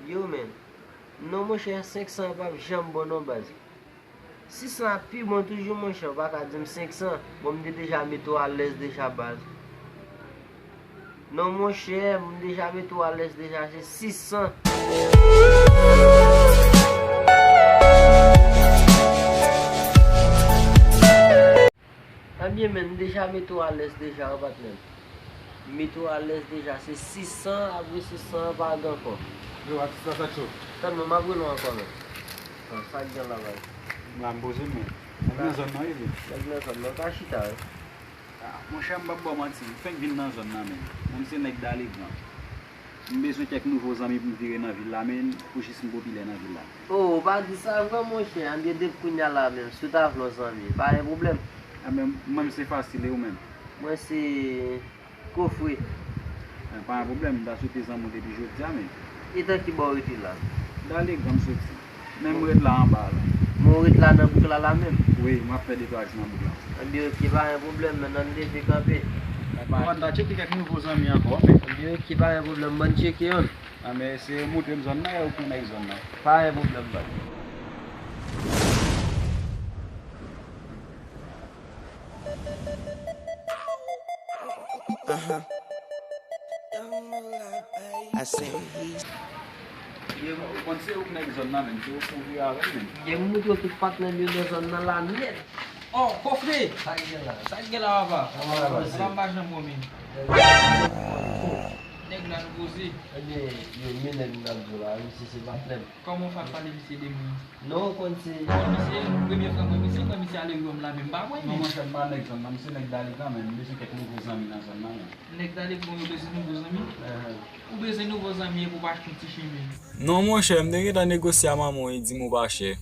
Yo men, non mon cher 500 pas jamais bon en base. 600 puis bon toujours mon cher, pas qu'à dire 500, bon me déjà mis toi à l'aise déjà base. Non mon cher, me déjà mis toi à l'aise déjà c'est 600. Ah bien men déjà mis toi à l'aise déjà en battement. Mets-toi à l'aise déjà, c'est 600 après 600 pas encore. Yo, ça ça chaud. Ça ne m'a pas encore. Ça vient là-bas. La mboze men. Nan zon nan yon. Maintenant, ça m'a pas chita. Mon cher mba bon man si. Fek vin nan zon nan men. Même si nek dalig nan. Mbezo kek nouvo zami pou vire nan villa men. Pou jis mbo pile nan villa. Oh, pas dit ça encore mon chien. On dit de kounya là même. Sous ta nos amis. Pas de problème. A men, même c'est facile ou men. Moi c'est Kofri. Pas un problème. Da sou te zan mou depi jok diya men. Et toi qui boit là. Dalig gam soti. Même red la en bas là. Mourir là dans boucle là même. Oui, m'a fait des toiles dans boucle. On dit qu'il pas un problème maintenant on dit camper. On da check kek nouvo zami encore men. On dit qu'il pas un problème bon checker on. A men se moutem zon nan ou pou nek zon nan. Pas un problème bon. I say he's Ye kon se ou nek zon nan men. Se ou pou vire avèk men. J'ai moutou tout partenaire de zone dans la net. Oh, Kofri! Ça y est là. Saan gila ka ba? Ah, Saan ba siya mo min? Neg na nugusi. Yo minen nabzula, misi se batlem. Comment fa pale misi de mi? Non kon se Misi, premier fois moi misi ale yom la men ba Non, mwen. mon cher pas nek zon nan. Se nek dalig nan men. Mbezo kek nouvo zami nan zon nan men. Nek dale pou mwen beze nouvo zami? Ou beze nouvo zami pou bash ki ti chimi? Non mon cher, mdenge ta negosya maman yi di mou ba che.